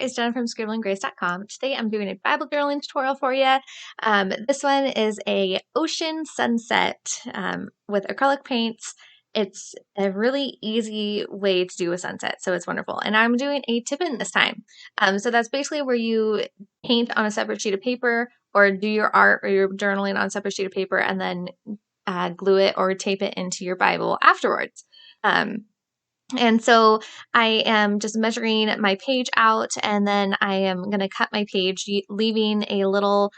it's Jenna from scribblinggrace.com. Today I'm doing a Bible journaling tutorial for you. This one is a ocean sunset with acrylic paints. It's a really easy way to do a sunset, so it's wonderful. And I'm doing a tip-in this time. So that's basically where you paint on a separate sheet of paper or do your art or your journaling on a separate sheet of paper and then glue it or tape it into your Bible afterwards. And so I am just measuring my page out, and then I am going to cut my page, leaving a little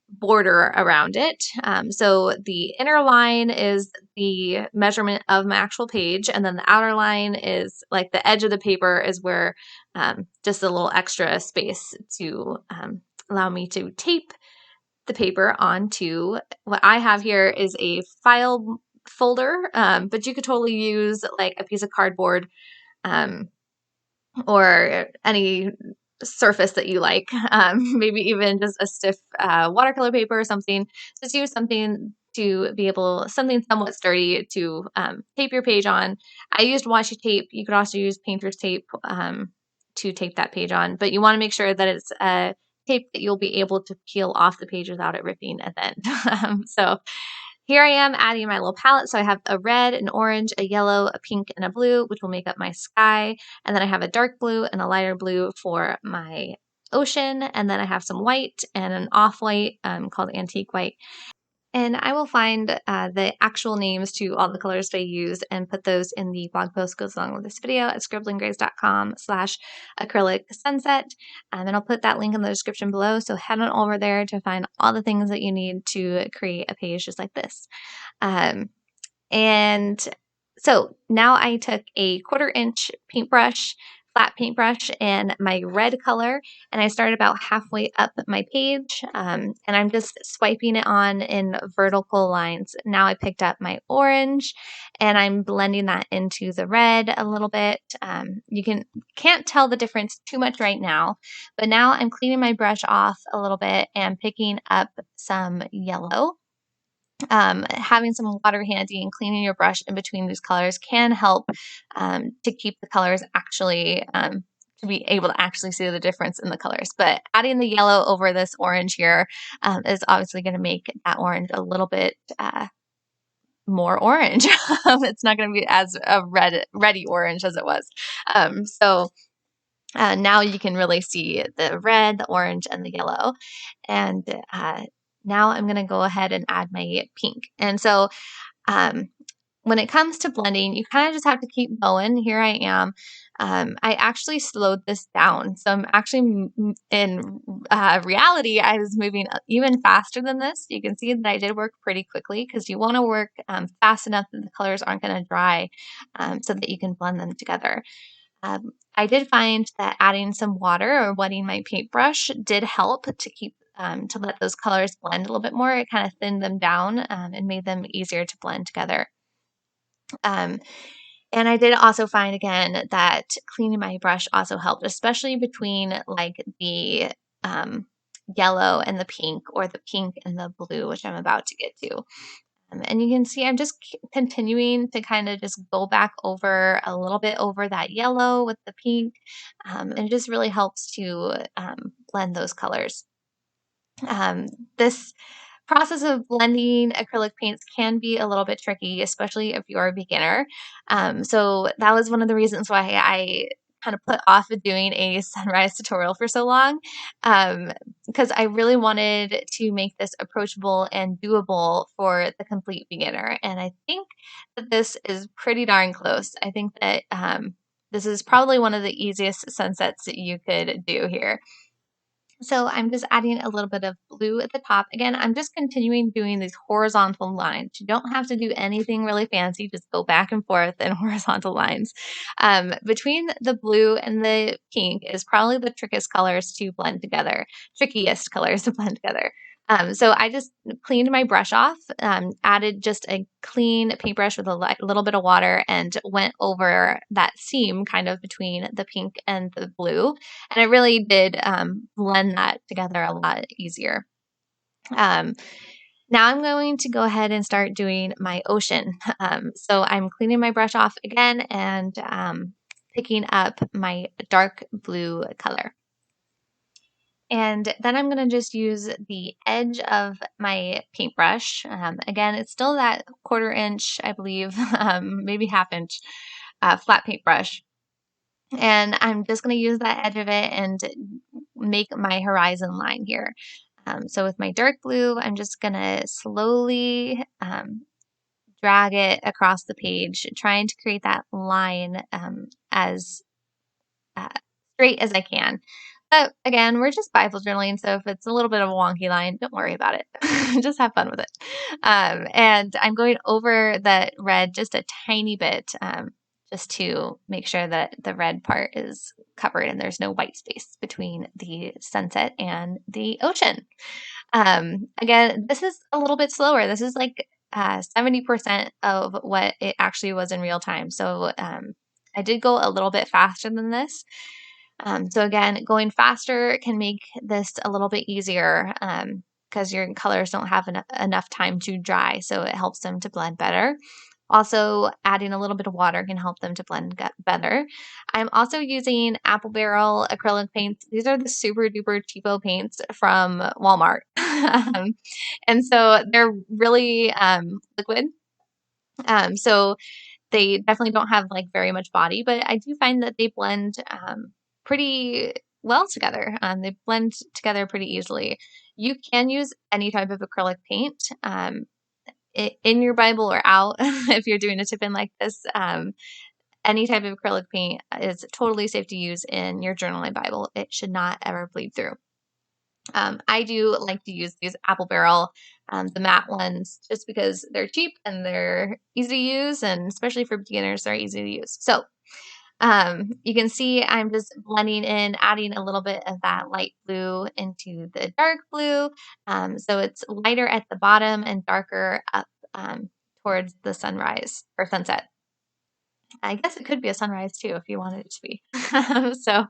border around it. So the inner line is the measurement of my actual page, and then the outer line is like the edge of the paper is where just a little extra space to allow me to tape the paper onto what I have here is a file folder, but you could totally use like a piece of cardboard or any surface that you like, maybe even just a stiff watercolor paper or something. Just use something to be able, something somewhat sturdy to tape your page on. I used washi tape. You could also use painter's tape to tape that page on, but you want to make sure that it's tape that you'll be able to peel off the page without it ripping at the end. So here I am adding my little palette. So I have a red, an orange, a yellow, a pink, and a blue, which will make up my sky. And then I have a dark blue and a lighter blue for my ocean. And then I have some white and an off-white called antique white. And I will find the actual names to all the colors that I use and put those in the blog post that goes along with this video at scribblinggrace.com/acrylic sunset. And I'll put that link in the description below. So head on over there to find all the things that you need to create a page just like this. And so now I took a 1/4-inch paintbrush, flat paintbrush, and my red color, and I started about halfway up my page, and I'm just swiping it on in vertical lines. Now I picked up my orange, and I'm blending that into the red a little bit. You can't tell the difference too much right now, but now I'm cleaning my brush off a little bit and picking up some yellow. Having some water handy and cleaning your brush in between these colors can help to keep the colors actually, to be able to actually see the difference in the colors. But adding the yellow over this orange here is obviously going to make that orange a little bit more orange. It's not going to be as a reddy orange as it was. Now you can really see the red, the orange, and the yellow. And now I'm going to go ahead and add my pink. And so when it comes to blending, you kind of just have to keep going. Here I am. I actually slowed this down. So I'm actually, in reality, I was moving even faster than this. You can see that I did work pretty quickly because you want to work fast enough that the colors aren't going to dry so that you can blend them together. I did find that adding some water or wetting my paintbrush did help to keep to let those colors blend a little bit more. It kind of thinned them down and made them easier to blend together. And I did also find again that cleaning my brush also helped, especially between like the yellow and the pink, or the pink and the blue, which I'm about to get to. And you can see I'm just continuing to kind of just go back over a little bit over that yellow with the pink. And it just really helps to blend those colors. This process of blending acrylic paints can be a little bit tricky, especially if you're a beginner. So that was one of the reasons why I kind of put off doing a sunrise tutorial for so long, because I really wanted to make this approachable and doable for the complete beginner. And I think that this is pretty darn close. I think that this is probably one of the easiest sunsets that you could do here. So I'm just adding a little bit of blue at the top. Again, I'm just continuing doing these horizontal lines. You don't have to do anything really fancy. Just go back and forth in horizontal lines. Between the blue and the pink is probably the trickiest colors to blend together. So I just cleaned my brush off, added just a clean paintbrush with a little bit of water, and went over that seam kind of between the pink and the blue. And it really did blend that together a lot easier. Now I'm going to go ahead and start doing my ocean. So I'm cleaning my brush off again, and picking up my dark blue color. And then I'm going to just use the edge of my paintbrush. Again, it's still that 1/4 inch, I believe, maybe 1/2 inch flat paintbrush. And I'm just going to use that edge of it and make my horizon line here. So with my dark blue, I'm just going to slowly drag it across the page, trying to create that line as uh, straight as I can. But again, we're just Bible journaling, so if it's a little bit of a wonky line, don't worry about it. Just have fun with it. And I'm going over the red just a tiny bit, just to make sure that the red part is covered and there's no white space between the sunset and the ocean. Again, this is a little bit slower. This is like 70% of what it actually was in real time. So I did go a little bit faster than this. So again, going faster can make this a little bit easier because your colors don't have enough time to dry, so it helps them to blend better. Also, adding a little bit of water can help them to blend better. I'm also using Apple Barrel acrylic paints. These are the super duper cheapo paints from Walmart. And so they're really liquid. So they definitely don't have like very much body, but I do find that they blend pretty well together. They blend together pretty easily. You can use any type of acrylic paint in your Bible or out if you're doing a tip-in like this. Any type of acrylic paint is totally safe to use in your journaling Bible. It should not ever bleed through. I do like to use these Apple Barrel, the matte ones, just because they're cheap and they're easy to use, and especially for beginners, they're easy to use. So you can see I'm just blending in, adding a little bit of that light blue into the dark blue. So it's lighter at the bottom and darker up towards the sunrise or sunset. I guess it could be a sunrise too if you wanted it to be. So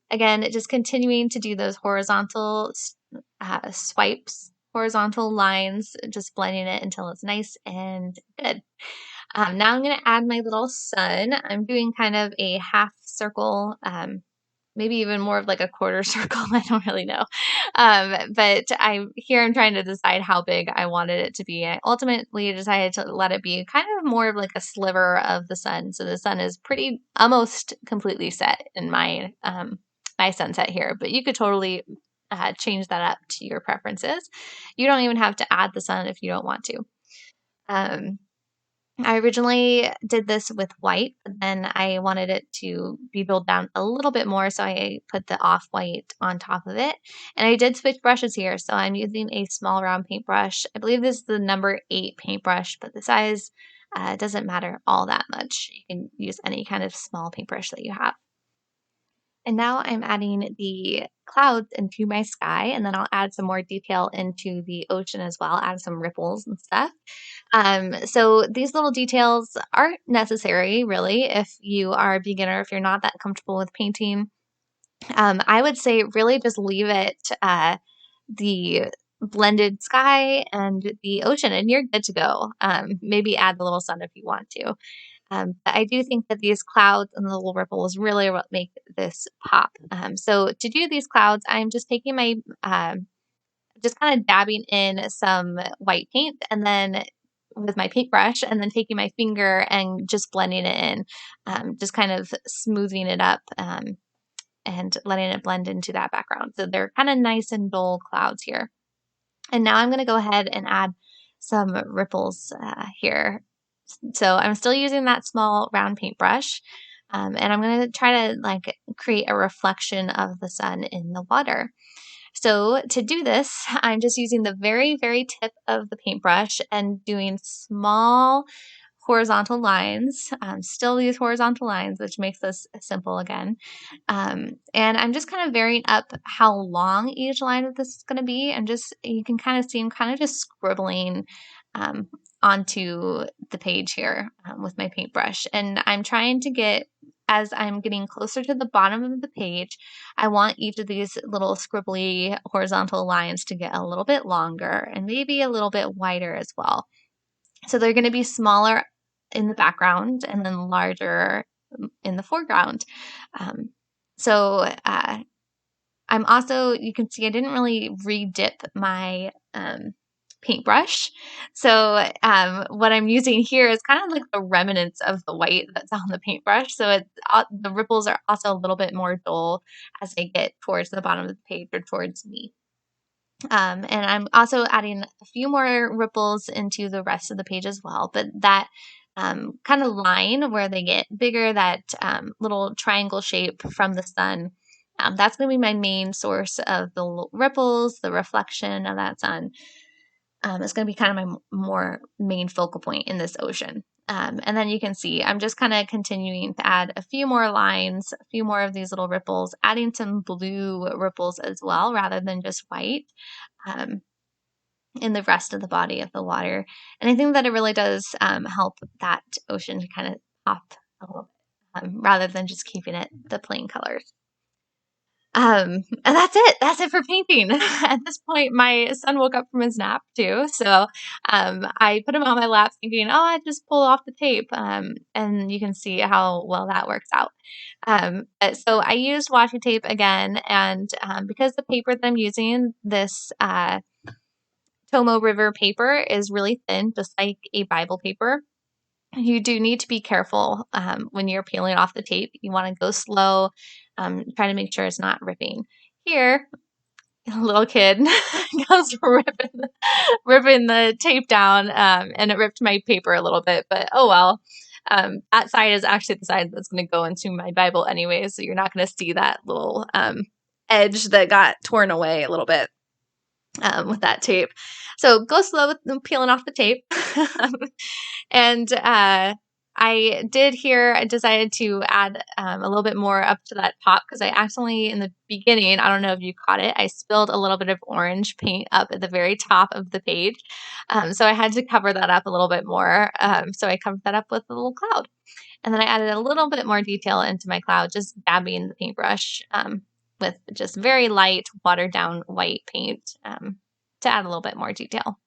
again, just continuing to do those horizontal swipes, horizontal lines, just blending it until it's nice and good. Now I'm going to add my little sun. I'm doing kind of a half circle, maybe even more of like a 1/4 circle. I don't really know. But I'm trying to decide how big I wanted it to be. I ultimately decided to let it be kind of more of like a sliver of the sun. So the sun is almost completely set in my sunset here, but you could totally change that up to your preferences. You don't even have to add the sun if you don't want to. I originally did this with white, but then I wanted it to be built down a little bit more, so I put the off-white on top of it. And I did switch brushes here, so I'm using a small round paintbrush. I believe this is the number 8 paintbrush, but the size doesn't matter all that much. You can use any kind of small paintbrush that you have. And now I'm adding the clouds into my sky, and then I'll add some more detail into the ocean as well, add some ripples and stuff. So these little details aren't necessary, really, if you are a beginner, if you're not that comfortable with painting. I would say really just leave it the blended sky and the ocean, and you're good to go. Maybe add the little sun if you want to. But I do think that these clouds and the little ripples really are what make this pop. So to do these clouds, I'm just taking my, just kind of dabbing in some white paint and then with my paintbrush and then taking my finger and just blending it in, just kind of smoothing it up and letting it blend into that background. So they're kind of nice and dull clouds here. And now I'm going to go ahead and add some ripples here. So I'm still using that small round paintbrush, and I'm going to try to like create a reflection of the sun in the water. So to do this, I'm just using the very, very tip of the paintbrush and doing small horizontal lines, still these horizontal lines, which makes this simple again. And I'm just kind of varying up how long each line of this is going to be. You can kind of see I'm kind of just scribbling onto the page here with my paintbrush. And I'm trying to as I'm getting closer to the bottom of the page, I want each of these little scribbly horizontal lines to get a little bit longer and maybe a little bit wider as well. So they're going to be smaller in the background and then larger in the foreground. Um, so I'm also, you can see I didn't really re-dip my paintbrush. So what I'm using here is kind of like the remnants of the white that's on the paintbrush. So the ripples are also a little bit more dull as I get towards the bottom of the page or towards me. And I'm also adding a few more ripples into the rest of the page as well. But that kind of line where they get bigger, that little triangle shape from the sun, that's going to be my main source of the ripples, the reflection of that sun. It's going to be kind of my more main focal point in this ocean. And then you can see I'm just kind of continuing to add a few more lines, a few more of these little ripples, adding some blue ripples as well, rather than just white, um, in the rest of the body of the water. And I think that it really does help that ocean to kind of pop a little bit, rather than just keeping it the plain colors. And that's it. That's it for painting. At this point, my son woke up from his nap too. So I put him on my lap thinking, oh, I just pull off the tape. And you can see how well that works out. So I used washi tape again. And because the paper that I'm using, this Tomo River paper, is really thin, just like a Bible paper, you do need to be careful when you're peeling off the tape. You want to go slow, try to make sure it's not ripping. Here, a little kid goes ripping the tape down, and it ripped my paper a little bit, but oh well. That side is actually the side that's going to go into my Bible anyway, so you're not going to see that little edge that got torn away a little bit with that tape. So go slow with peeling off the tape. And I did here, I decided to add a little bit more up to that top because I accidentally, in the beginning, I don't know if you caught it, I spilled a little bit of orange paint up at the very top of the page. So I had to cover that up a little bit more. So I covered that up with a little cloud. And then I added a little bit more detail into my cloud, just dabbing the paintbrush with just very light, watered down white paint to add a little bit more detail.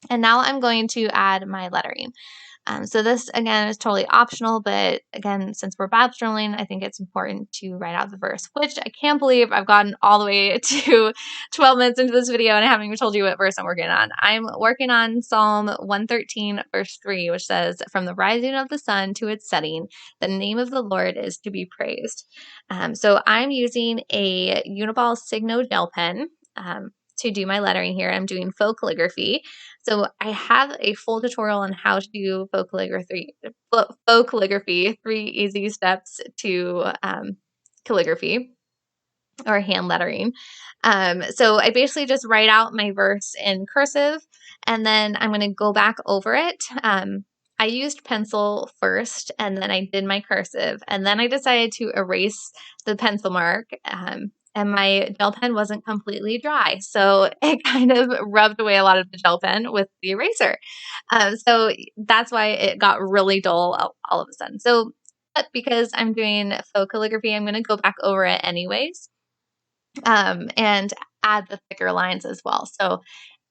And now I'm going to add my lettering. So this, again, is totally optional, but again, since we're Bible journaling, I think it's important to write out the verse, which I can't believe I've gotten all the way to 12 minutes into this video and I haven't even told you what verse I'm working on. I'm working on Psalm 113, verse 3, which says, "From the rising of the sun to its setting, the name of the Lord is to be praised." So I'm using a Uniball Signo gel pen to do my lettering here. I'm doing faux calligraphy. So I have a full tutorial on how to do faux calligraphy, 3 easy steps to calligraphy or hand lettering. So I basically just write out my verse in cursive, and then I'm going to go back over it. I used pencil first, and then I did my cursive, and then I decided to erase the pencil mark. And my gel pen wasn't completely dry, so it kind of rubbed away a lot of the gel pen with the eraser. So that's why it got really dull all of a sudden. So, but because I'm doing faux calligraphy, I'm going to go back over it anyways, and add the thicker lines as well. So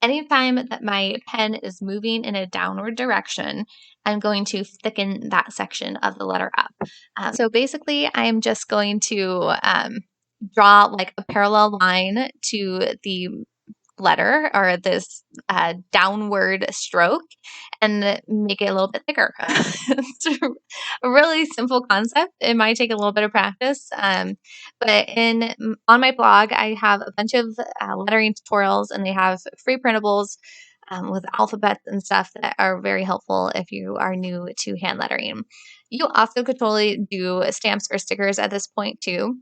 anytime that my pen is moving in a downward direction, I'm going to thicken that section of the letter up. So basically, I'm just going to draw like a parallel line to the letter or this downward stroke and make it a little bit thicker. It's a really simple concept. It might take a little bit of practice, but on my blog, I have a bunch of lettering tutorials, and they have free printables with alphabets and stuff that are very helpful if you are new to hand lettering. You also could totally do stamps or stickers at this point too.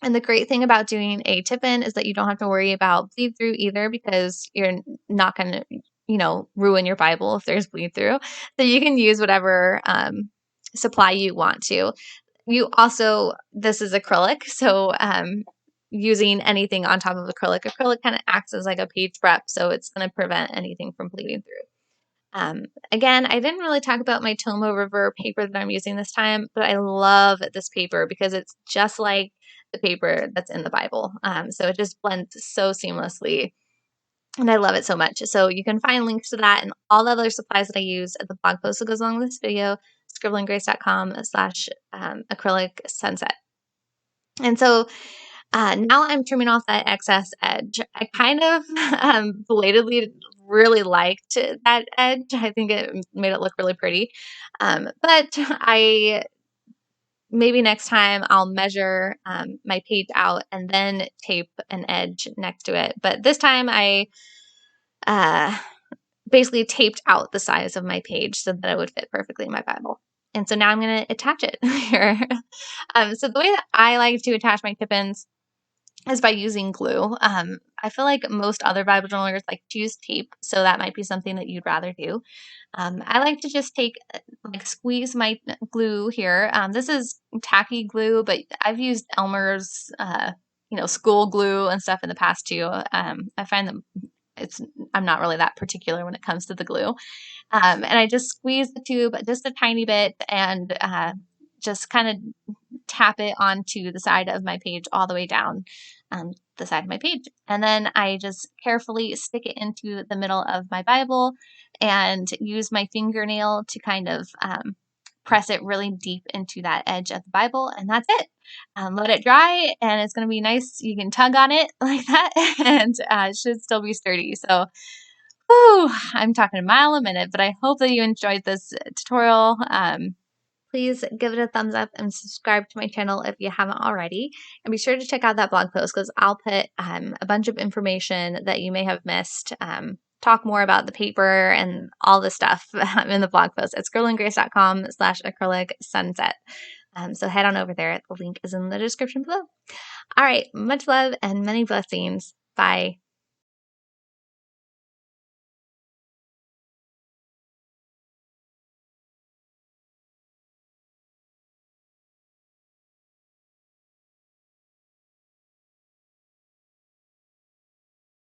And the great thing about doing a tip-in is that you don't have to worry about bleed through either, because you're not going to, ruin your Bible if there's bleed through. So you can use whatever supply you want to. This is acrylic, so using anything on top of acrylic kind of acts as like a page prep, so it's going to prevent anything from bleeding through. Again, I didn't really talk about my Tomo River paper that I'm using this time, but I love this paper because it's just like the paper that's in the Bible. So it just blends so seamlessly, and I love it so much. So you can find links to that and all the other supplies that I use at the blog post that goes along with this video. scribblinggrace.com/acrylic sunset. And so now I'm trimming off that excess edge. I kind of belatedly really liked that edge. I think it made it look really pretty. But maybe next time I'll measure my page out and then tape an edge next to it. But this time I uh, basically taped out the size of my page so that it would fit perfectly in my Bible. And so now I'm going to attach it here. So the way that I like to attach my tip-ins is by using glue. I feel like most other Bible journalers like to use tape, so that might be something that you'd rather do. I like to just squeeze my glue here. This is tacky glue, but I've used Elmer's, school glue and stuff in the past too. I find that I'm not really that particular when it comes to the glue. And I just squeeze the tube just a tiny bit and just kind of tap it onto the side of my page all the way down the side of my page. And then I just carefully stick it into the middle of my Bible and use my fingernail to kind of press it really deep into that edge of the Bible. And that's it. Let it dry and it's going to be nice. You can tug on it like that and it should still be sturdy. So I'm talking a mile a minute, but I hope that you enjoyed this tutorial. Please give it a thumbs up and subscribe to my channel if you haven't already. And be sure to check out that blog post because I'll put a bunch of information that you may have missed. Talk more about the paper and all the stuff in the blog post at scribblinggrace.com/acrylic sunset. So head on over there. The link is in the description below. All right. Much love and many blessings. Bye.